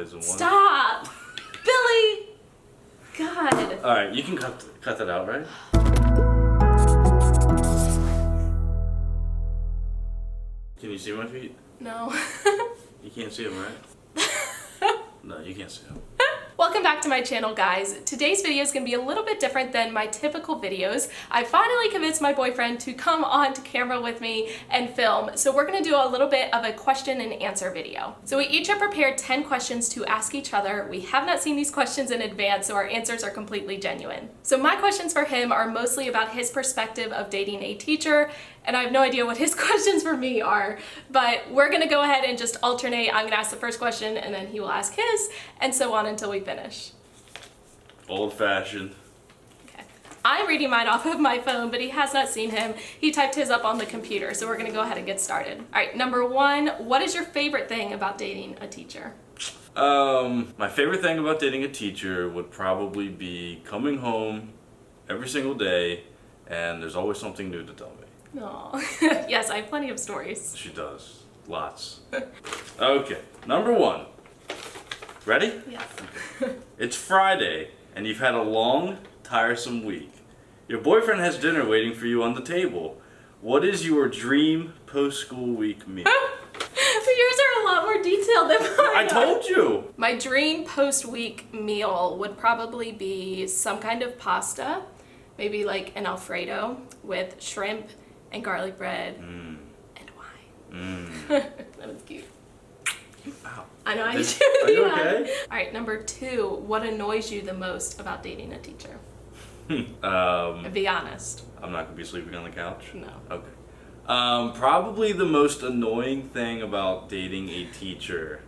boys in one. Stop! Billy! God. Alright, you can cut that out, right? Can you see my feet? No. You can't see them, right? No, you can't see them. Welcome back to my channel, guys. Today's video is going to be a little bit different than my typical videos. I finally convinced my boyfriend to come on to camera with me and film, so we're going to do a little bit of a question and answer video. So we each have prepared 10 questions to ask each other. We have not seen these questions in advance, so our answers are completely genuine. So my questions for him are mostly about his perspective of dating a teacher, and I have no idea what his questions for me are, but we're gonna go ahead and just alternate. I'm gonna ask the first question and then he will ask his, and so on until we finish. Old-fashioned. Okay. I'm reading mine off of my phone, but he has not seen him. He typed his up on the computer, so we're gonna go ahead and get started. All right, number one, what is your favorite thing about dating a teacher? My favorite thing about dating a teacher would probably be coming home every single day and there's always something new to tell me. No. Yes, I have plenty of stories. She does. Lots. Okay, number one. Ready? Yes. It's Friday, and you've had a long, tiresome week. Your boyfriend has dinner waiting for you on the table. What is your dream post-school week meal? Yours are a lot more detailed than mine. I told you! My dream post-week meal would probably be some kind of pasta, maybe like an Alfredo with shrimp and garlic bread and wine. That was cute. Wow. I know I Are need you okay? Alright, number two, what annoys you the most about dating a teacher? Be honest. I'm not gonna be sleeping on the couch? No. Okay. Probably the most annoying thing about dating a teacher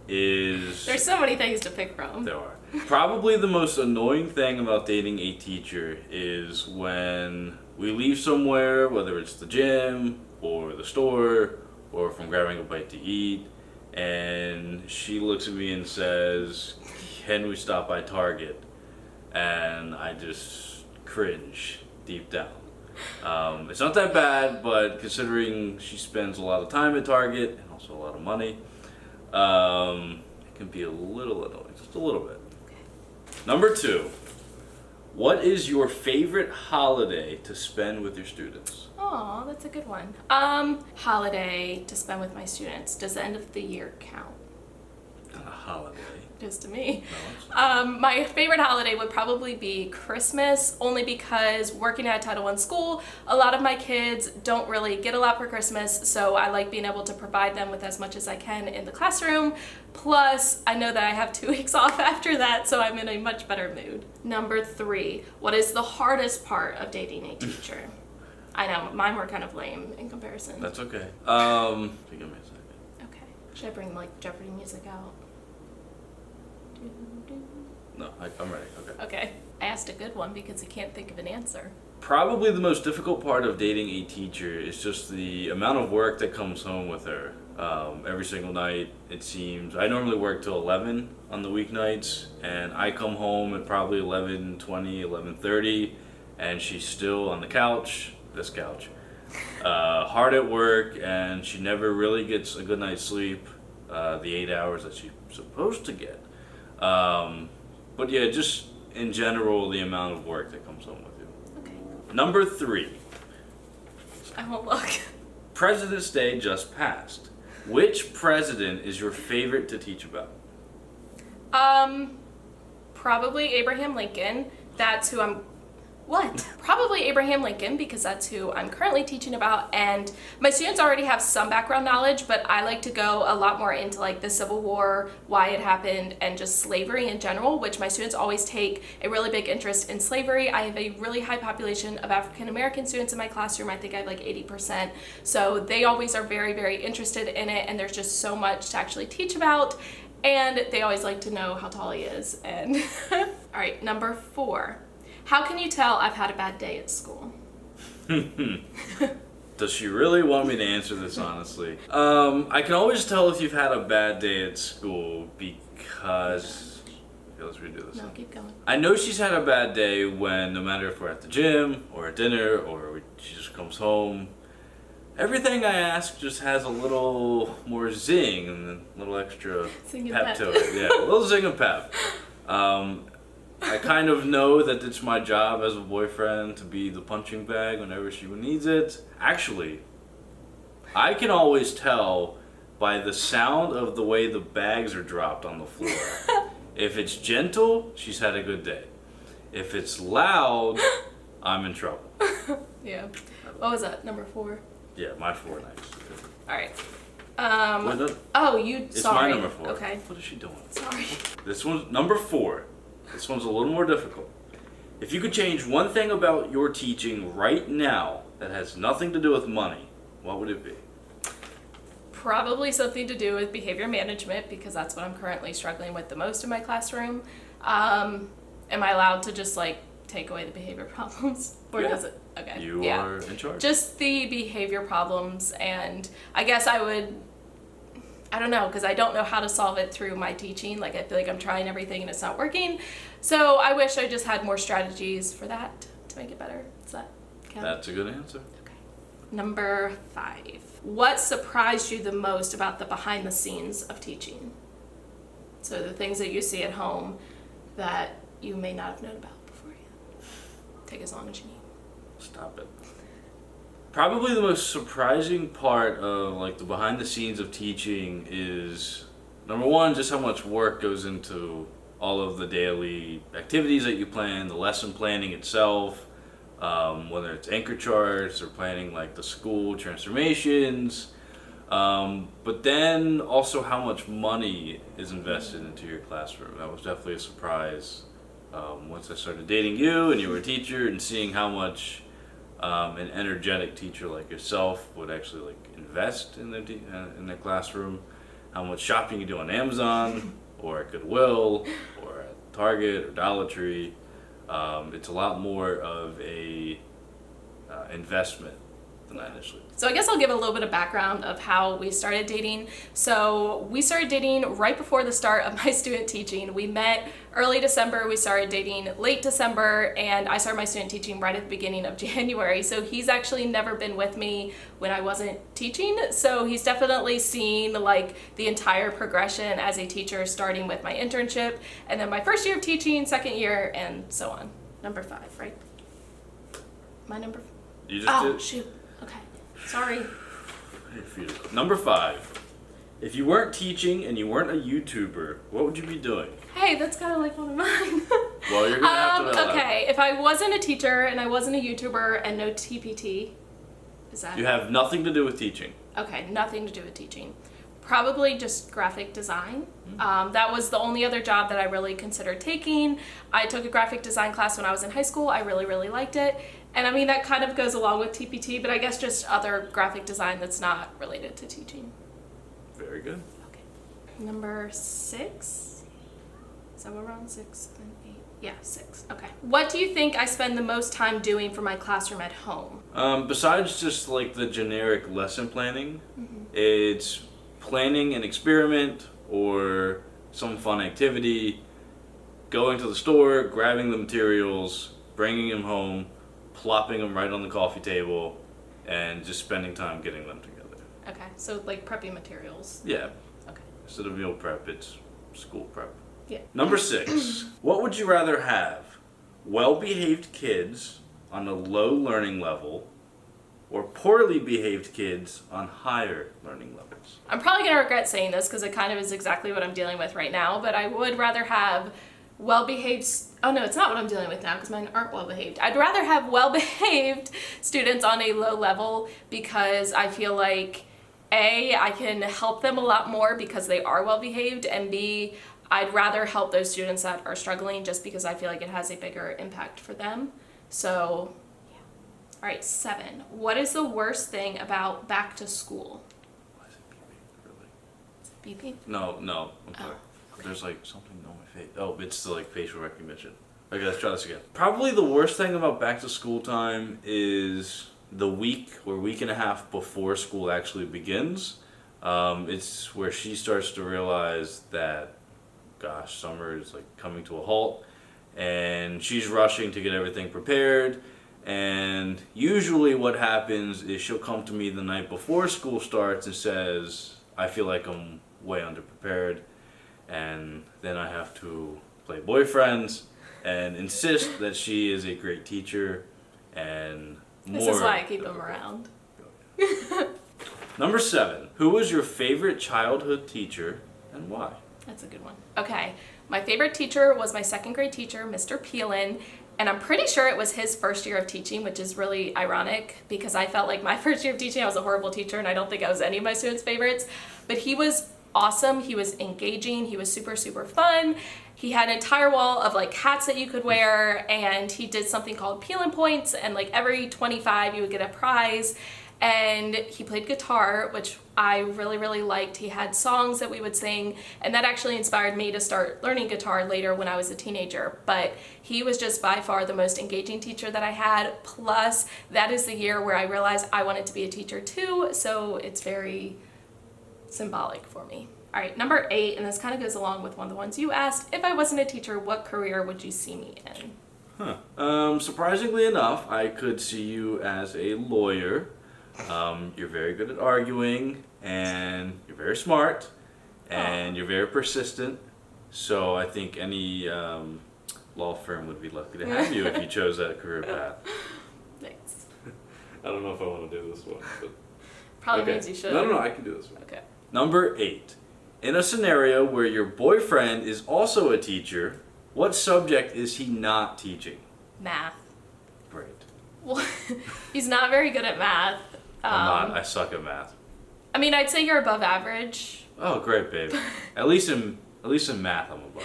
is... There's so many things to pick from. There are. Probably the most annoying thing about dating a teacher is when we leave somewhere, whether it's the gym or the store or from grabbing a bite to eat, and she looks at me and says, "Can we stop by Target?" And I just cringe deep down. It's not that bad, but considering she spends a lot of time at Target and also a lot of money, it can be a little annoying, just a little bit. Number two, what is your favorite holiday to spend with your students? Aw, that's a good one. Holiday to spend with my students. Does the end of the year count? Not a holiday. It is to me. No, My favorite holiday would probably be Christmas, only because working at a Title I school, a lot of my kids don't really get a lot for Christmas, so I like being able to provide them with as much as I can in the classroom. Plus, I know that I have 2 weeks off after that, so I'm in a much better mood. Number three, what is the hardest part of dating a teacher? I know, mine were kind of lame in comparison. That's okay. Give me a second. Okay. Should I bring like Jeopardy music out? No, I'm ready. Okay. Okay. I asked a good one because I can't think of an answer. Probably the most difficult part of dating a teacher is just the amount of work that comes home with her. Every single night, it seems. I normally work till 11 on the weeknights, and I come home at probably 11:20, 11:30, and she's still on the couch, this couch, hard at work, and she never really gets a good night's sleep, the 8 hours that she's supposed to get. But yeah, just in general, the amount of work that comes home with you. Okay. Number three, I won't look. President's Day just passed. Which president is your favorite to teach about? Probably Abraham Lincoln. That's who I'm... What? Probably Abraham Lincoln, because that's who I'm currently teaching about, and my students already have some background knowledge, but I like to go a lot more into like the Civil War, why it happened, and just slavery in general, which my students always take a really big interest in slavery. I have a really high population of African American students in my classroom. I think I have like 80%. So they always are very, very interested in it, and there's just so much to actually teach about. And they always like to know how tall he is. And all right, number four. How can you tell I've had a bad day at school? Does she really want me to answer this honestly? I can always tell if you've had a bad day at school because... Okay, let's redo this. No, keep going. I know she's had a bad day when, no matter if we're at the gym or at dinner or she just comes home, Everything I ask just has a little more zing and a little extra Zing and pep pep. to it. Yeah, a little zing and pep. I kind of know that it's my job as a boyfriend to be the punching bag whenever she needs it. Actually, I can always tell by the sound of the way the bags are dropped on the floor. If it's gentle, she's had a good day. If it's loud, I'm in trouble. Yeah. What was that? Number 4? Yeah, my 4 next. All right. Wait, no, Oh, you. it's Sorry. my number 4. Okay. What is she doing? Sorry. This one's number 4. This one's a little more difficult. If you could change one thing about your teaching right now that has nothing to do with money, what would it be? Probably something to do with behavior management because that's what I'm currently struggling with the most in my classroom. Am I allowed to just like take away the behavior problems, or Yeah. does it? Okay. You yeah. are in charge. Just the behavior problems, and I guess I don't know, because I don't know how to solve it through my teaching. Like, I feel like I'm trying everything and it's not working. So I wish I just had more strategies for that to make it better. Does that count? That's a good answer. Okay. Number 5. What surprised you the most about the behind the scenes of teaching? So the things that you see at home that you may not have known about beforehand. Take as long as you need. Stop it. Probably the most surprising part of like the behind the scenes of teaching is number 1, just how much work goes into all of the daily activities that you plan, the lesson planning itself, whether it's anchor charts or planning like the school transformations, but then also how much money is invested into your classroom. That was definitely a surprise once I started dating you and you were a teacher, and seeing how much an energetic teacher like yourself would actually like invest in their classroom, how much shopping you do on Amazon or at Goodwill or at Target or Dollar Tree. It's a lot more of a investment than I initially. So I guess I'll give a little bit of background of how we started dating. So we started dating right before the start of my student teaching. We met early December, we started dating late December, and I started my student teaching right at the beginning of January. So he's actually never been with me when I wasn't teaching. So he's definitely seen like the entire progression as a teacher, starting with my internship, and then my first year of teaching, second year, and so on. Number 5, right? My number. You just did. Shoot. Okay. Sorry. Number 5. If you weren't teaching and you weren't a YouTuber, what would you be doing? Hey, that's kind of like one of mine. Well, you're gonna have to elaborate. Okay, if I wasn't a teacher and I wasn't a YouTuber and no TPT, is that? You have nothing to do with teaching. Okay, nothing to do with teaching. Probably just graphic design. That was the only other job that I really considered taking. I took a graphic design class when I was in high school. I really, really liked it. And I mean, that kind of goes along with TPT, but I guess just other graphic design that's not related to teaching. Very good. Okay. Number 6? Is that what we're on? 6, 7, 8? Yeah, 6. Okay. What do you think I spend the most time doing for my classroom at home? Besides just like the generic lesson planning, it's planning an experiment or some fun activity, going to the store, grabbing the materials, bringing them home, plopping them right on the coffee table, and just spending time getting them together. Okay, so like prepping materials. Yeah. Okay. Instead of meal prep, it's school prep. Yeah. Number 6. What would you rather have? Well-behaved kids on a low learning level or poorly behaved kids on higher learning levels? I'm probably going to regret saying this because it kind of is exactly what I'm dealing with right now, but I would rather have well-behaved, oh no, it's not what I'm dealing with now because mine aren't well-behaved. I'd rather have well-behaved students on a low level because I feel like A, I can help them a lot more because they are well-behaved, and B, I'd rather help those students that are struggling just because I feel like it has a bigger impact for them. So, yeah. All right, 7. What is the worst thing about back to school? Why is it beeping? Really? Is it beeping? No, I'm sorry. okay. There's like something on my face. Oh, it's the like facial recognition. Okay, let's try this again. Probably the worst thing about back to school time is the week or week and a half before school actually begins. It's where she starts to realize that, gosh, summer is like coming to a halt, and she's rushing to get everything prepared, And usually what happens is she'll come to me the night before school starts and says, I feel like I'm way underprepared. And then I have to play boyfriends and insist that she is a great teacher and more. This is why I keep them around. Number 7. Who was your favorite childhood teacher and why? That's a good one. Okay, my favorite teacher was my 2nd grade teacher, Mr. Peelin, and I'm pretty sure it was his first year of teaching, which is really ironic because I felt like my first year of teaching I was a horrible teacher and I don't think I was any of my students' favorites, but he was awesome. He was engaging. He was super, super fun. He had an entire wall of like hats that you could wear, and he did something called Peelin Points, and like every 25 you would get a prize. And he played guitar, which I really, really liked. He had songs that we would sing, and that actually inspired me to start learning guitar later when I was a teenager. But he was just by far the most engaging teacher that I had. Plus, that is the year where I realized I wanted to be a teacher too, so it's very symbolic for me. All right, number 8, and this kind of goes along with one of the ones you asked. If I wasn't a teacher, what career would you see me in? Surprisingly enough, I could see you as a lawyer. You're very good at arguing, and you're very smart, and you're very persistent. So I think any law firm would be lucky to have you if you chose that career path. Thanks. I don't know if I want to do this one, but Probably means you should. No, I can do this one. Okay. Number 8. In a scenario where your boyfriend is also a teacher, what subject is he not teaching? Math. Great. Well, he's not very good at math. I'm not. I suck at math. I mean, I'd say you're above average. Oh, great, babe. At least in math, I'm above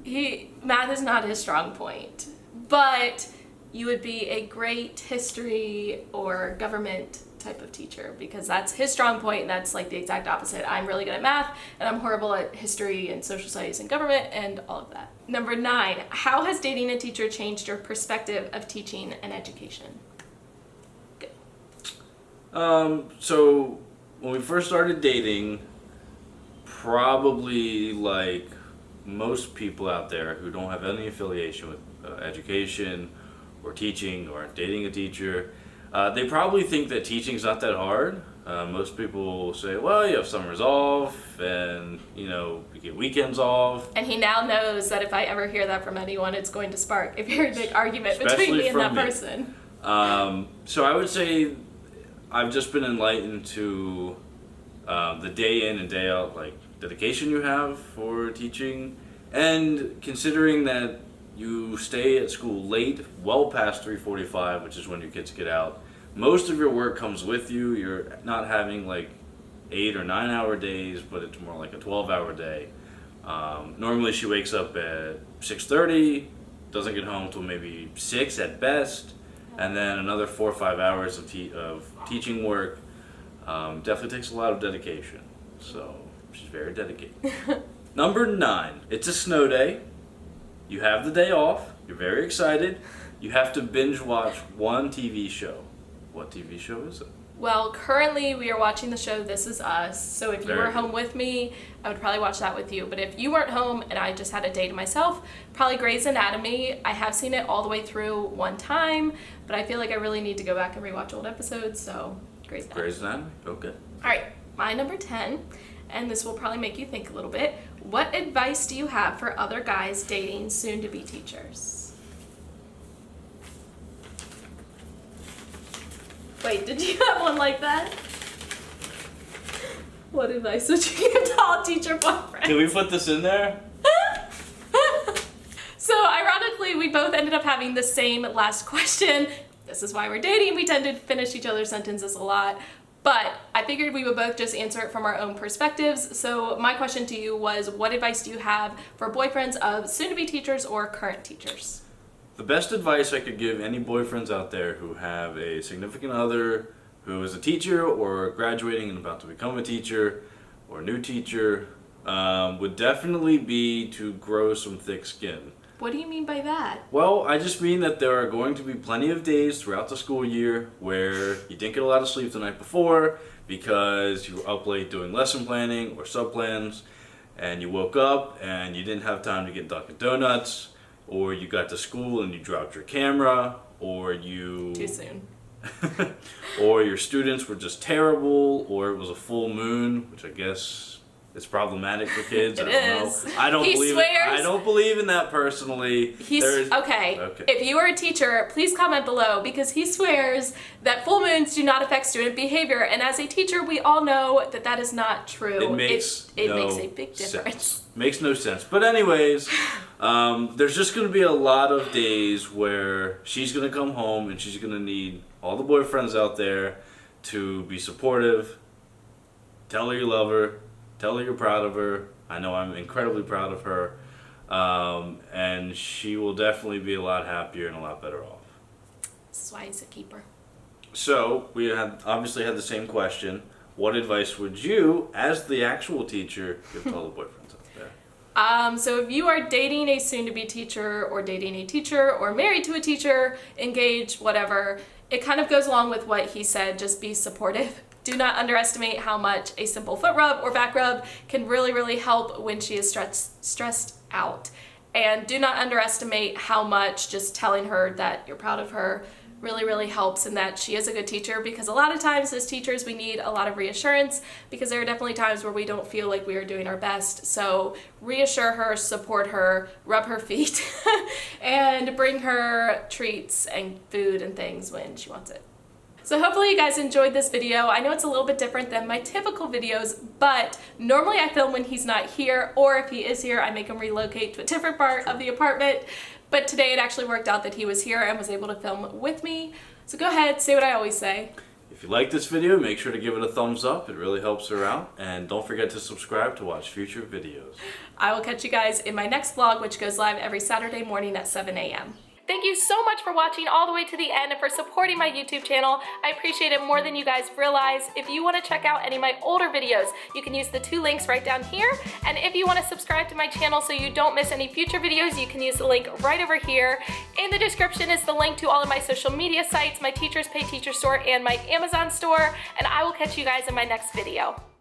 average. Math is not his strong point, but you would be a great history or government type of teacher because that's his strong point, and that's like the exact opposite. I'm really good at math, and I'm horrible at history and social studies and government and all of that. Number 9, how has dating a teacher changed your perspective of teaching and education? Good. So when we first started dating, probably like most people out there who don't have any affiliation with education or teaching or dating a teacher, they probably think that teaching's not that hard. Most people say, well, you have summers off and, you get weekends off. And he now knows that if I ever hear that from anyone, it's going to spark a very big argument Especially between me and that from me. person. So I would say I've just been enlightened to the day in and day out like dedication you have for teaching, and considering that you stay at school late, well past 3:45, which is when your kids get out. Most of your work comes with you. You're not having like 8 or 9 hour days, but it's more like a 12-hour day. Normally she wakes up at 6:30, doesn't get home till maybe 6 at best, and then another 4 or 5 hours of teaching work. Definitely takes a lot of dedication. So she's very dedicated. Number 9, it's a snow day. You have the day off. You're very excited. You have to binge watch one TV show. What TV show is it? Well, currently we are watching the show This Is Us, so if you Very were good. home with me, I would probably watch that with you. But if you weren't home and I just had a day to myself, probably Grey's Anatomy. I have seen it all the way through one time, but I feel like I really need to go back and rewatch old episodes, so Grey's Anatomy. Grey's Anatomy? Okay. All right, my number 10, and this will probably make you think a little bit. What advice do you have for other guys dating soon-to-be teachers? Wait, did you have one like that? What advice would you give to all teacher boyfriends? Can we put this in there? So ironically, we both ended up having the same last question. This is why we're dating. We tend to finish each other's sentences a lot. But I figured we would both just answer it from our own perspectives. So my question to you was, what advice do you have for boyfriends of soon-to-be teachers or current teachers? The best advice I could give any boyfriends out there who have a significant other who is a teacher or graduating and about to become a teacher or a new teacher would definitely be to grow some thick skin. What do you mean by that? Well, I just mean that there are going to be plenty of days throughout the school year where you didn't get a lot of sleep the night before because you were up late doing lesson planning or sub-plans, and you woke up and you didn't have time to get Dunkin' Donuts, or you got to school and you dropped your camera, or you... Too soon. or your students were just terrible, or it was a full moon, which I guess is problematic for kids. I don't know. I don't believe I don't believe in that personally. Okay. If you are a teacher, please comment below, because he swears that full moons do not affect student behavior, and as a teacher, we all know that that is not true. It makes a big difference. Sense. Makes no sense. But anyways, there's just going to be a lot of days where she's going to come home and she's going to need all the boyfriends out there to be supportive, tell her you love her, tell her you're proud of her. I know I'm incredibly proud of her. And she will definitely be a lot happier and a lot better off. This is why he's a keeper. So, we obviously had the same question. What advice would you, as the actual teacher, give to all the boyfriends out there? So if you are dating a soon-to-be teacher, or dating a teacher, or married to a teacher, engaged, whatever, it kind of goes along with what he said, just be supportive. Do not underestimate how much a simple foot rub or back rub can really, really help when she is stressed out. And do not underestimate how much just telling her that you're proud of her really, really helps, and that she is a good teacher, because a lot of times as teachers we need a lot of reassurance, because there are definitely times where we don't feel like we are doing our best. So reassure her, support her, rub her feet, and bring her treats and food and things when she wants it. So hopefully you guys enjoyed this video. I know it's a little bit different than my typical videos, but normally I film when he's not here, or if he is here, I make him relocate to a different part of the apartment. But today it actually worked out that he was here and was able to film with me. So go ahead, say what I always say. If you like this video, make sure to give it a thumbs up. It really helps her out. And don't forget to subscribe to watch future videos. I will catch you guys in my next vlog, which goes live every Saturday morning at 7 a.m. Thank you so much for watching all the way to the end and for supporting my YouTube channel. I appreciate it more than you guys realize. If you want to check out any of my older videos, you can use the 2 links right down here. And if you want to subscribe to my channel so you don't miss any future videos, you can use the link right over here. In the description is the link to all of my social media sites, my Teachers Pay Teacher store, and my Amazon store. And I will catch you guys in my next video.